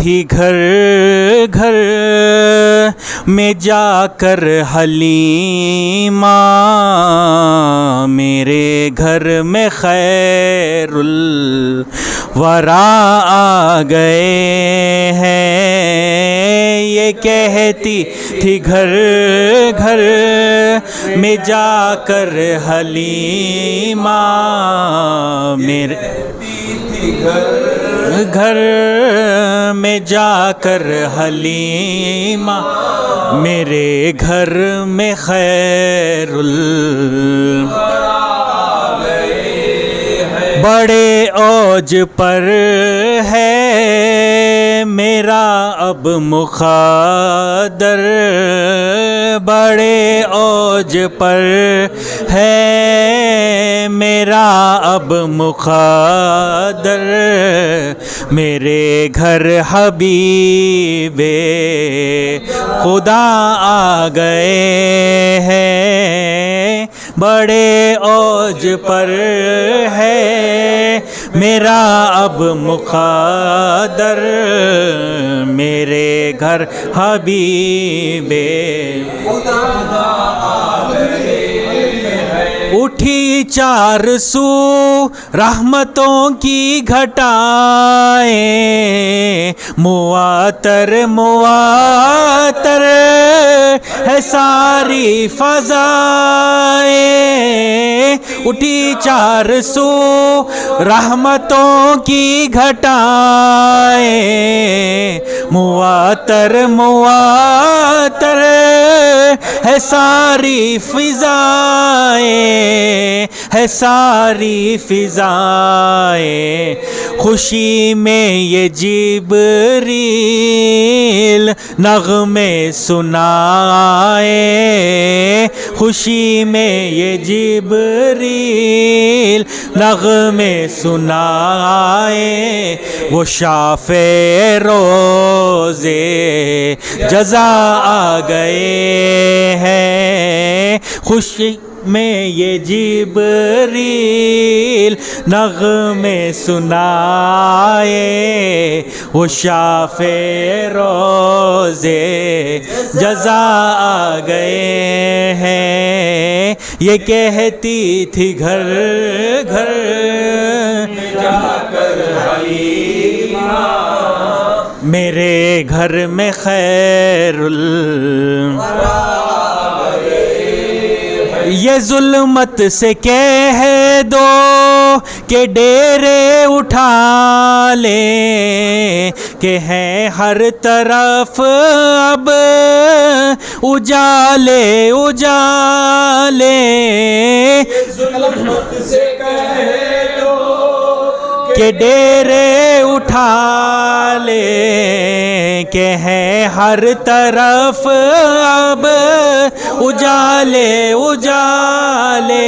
تھی گھر گھر میں جا کر حلیمہ، میرے گھر میں خیر الورا آ گئے ہیں، یہ کہتی تھی گھر گھر میں جا کر حلیمہ، میرے گھر میں جا کر حلیمہ، میرے گھر میں خیر بڑے اوج پر ہے میرا اب مخادر، بڑے اوج پر ہے میرا اب مخادر، میرے گھر حبیب خدا آ گئے ہیں، بڑے اوج پر ہے میرا اب مقدر، میرے گھر حبیب خدا آ گئے ہیں، اٹھی چار سو رحمتوں کی گھٹائیں، مواتر مواتر ہے ساری فضائیں، اٹھی چار سو رحمتوں کی گھٹائیں، مواتر مواتر ہے ساری فضائیں، ہے ساری فضائیں، خوشی میں یہ جبریل نغمے سنائے، خوشی میں یہ جبریل نغمے سنائے، وہ شافع روزے جزا آ گئے ہیں، خوشی میں یہ جبریل نغمے سنائے، وہ شافع روزے جزا آ گئے ہیں، یہ کہتی تھی گھر گھر جا کر حلیمہ، میرے گھر میں خیر یہ ظلمت سے کہہ دو کہ ڈیرے اٹھا لے، کہ ہیں ہر طرف اب اجالے اجالے، ظلمت سے کہہ دو کہ ڈیرے اٹھا لے، کہ ہیں ہر طرف اب اجالے اجالے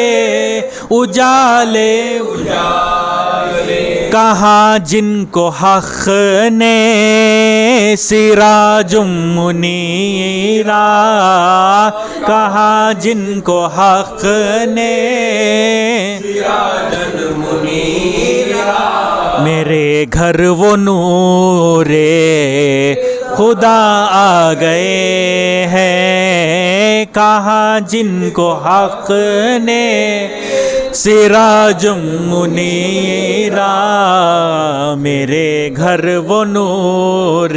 اجالے اجالے، کہاں جن کو حق نے سراج منیرا، کہاں جن کو حق نے سراج منیرا، میرے گھر وہ نور خدا آ گئے ہیں، کہاں جن کو حق نے سراج منیرا، میرے گھر وہ نور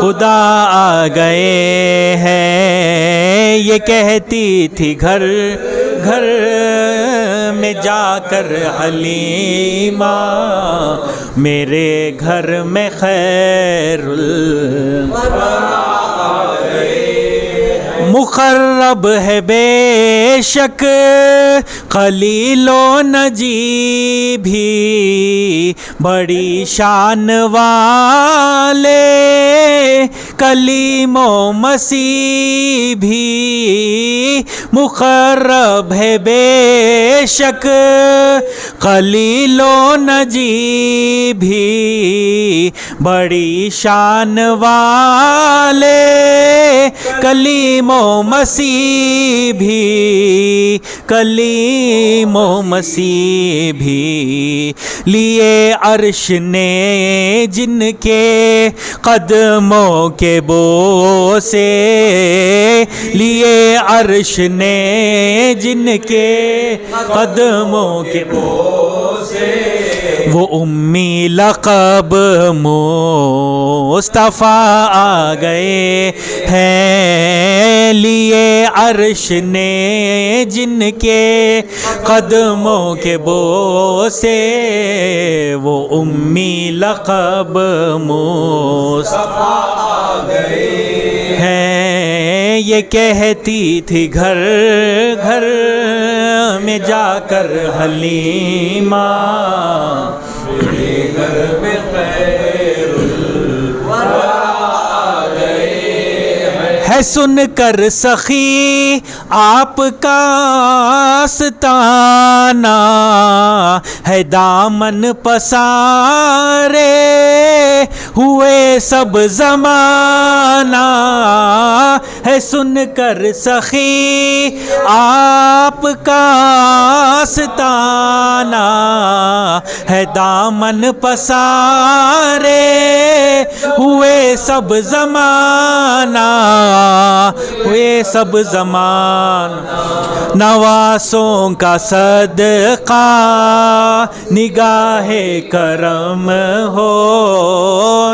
خدا آ گئے ہیں، یہ کہتی تھی گھر گھر میں جا کر حلیمہ، میرے گھر میں خیر مقرب ہے بے شک خلیل و نجی بھی، بڑی شان والے کلیم و مسیح بھی، مقرب ہے بے شک خلیل و نجی بھی، بڑی شان والے کلیم و و مسیح بھی، کلیم و مسیح بھی، لیے عرش نے جن کے قدموں کے بوسے، لیے عرش نے جن کے قدموں کے بوسے، وہ امی لقب مصطفیٰ آ گئے ہیں، لیے عرش نے جن کے قدموں کے بوسے، وہ امی لقب مصطفیٰ آ گئے ہیں، یہ کہتی تھی گھر گھر میں جا کر حلیمہ، میرے گھر میں خیر الورا آ گئے ہے، سن کر سخی آپ کا آستانہ، ہے دامن پسارے ہوئے سب زمانہ، ہے سن کر سخی آپ کا آستانہ، ہے دامن پسارے ہوئے سب زمانہ، ہوئے سب زمانہ، نواسوں کا صدقہ نگاہ کرم ہو،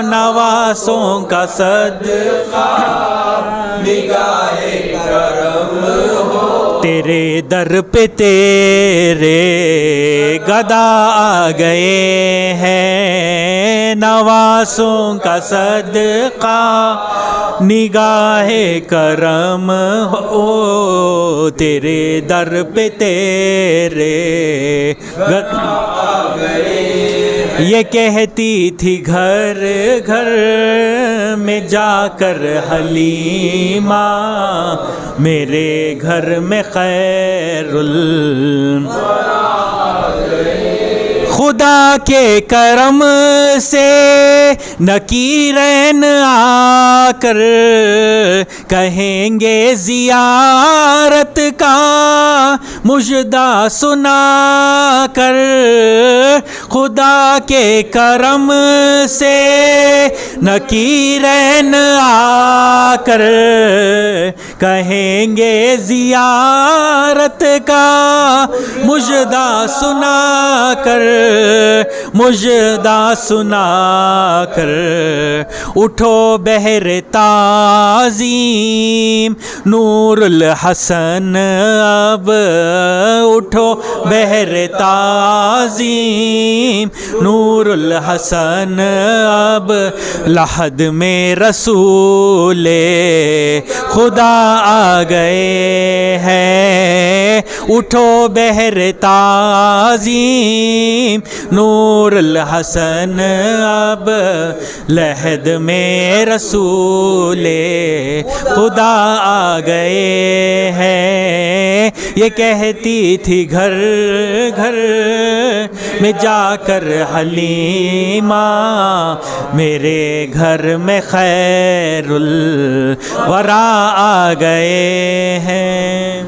نواسوں کا صدقہ نگاہ کرم ہو، تیرے در پہ تیرے گدا آ گئے ہیں، نواسوں کا صدقہ نگاہ کرم ہو، تیرے در پہ تیرے گدا آ گئے، یہ کہتی تھی گھر گھر میں جا کر حلیمہ، میرے گھر میں خیر الورا آ گئے، خدا کے کرم سے نکیرین آ کر کہیں گے زیارت کا مژدہ سنا کر، خدا کے کرم سے نکیرین آ کر کہیں گے زیارت کا مژدہ سنا کر، مژدہ سنا کر، اٹھو بحر تعظیم نور الحسن اب، اٹھو بحر تعظیم نور الحسن اب، لحد میں رسول خدا آ گئے ہیں، اٹھو بحر تعظیم نور الحسن اب، لحد میں رسول خدا آ گئے ہیں، یہ کہتی تھی گھر گھر میں جا کر حلیمہ، میرے گھر میں خیر الورا آ گئے ہیں۔